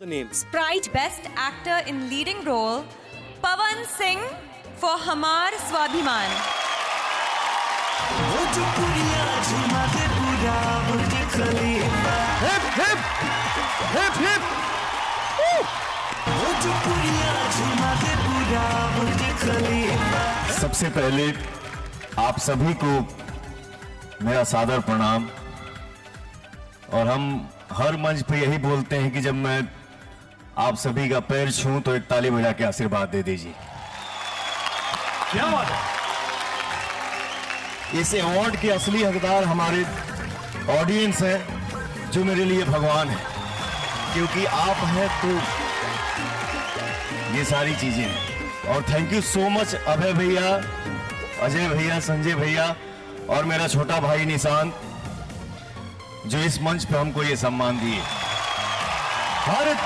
The name. Sprite Best Actor in Leading Role, Pawan Singh for Hamar Swabhiman. Hip hip hip hip. सबसे पहले आप सभी को मेरा सादर प्रणाम। और हम हर मंच पे यही बोलते हैं कि जब मैं आप सभी का पैर छूं तो एक ताली बजा के आशीर्वाद दे दीजिए। क्या बात है? इस अवार्ड के असली हकदार हमारे ऑडियंस है, जो मेरे लिए भगवान है, क्योंकि आप हैं तो ये सारी चीजें हैं। और थैंक यू सो मच अभय भैया, अजय भैया, संजय भैया और मेरा छोटा भाई निशांत, जो इस मंच पे हमको ये सम्मान दिए। भारत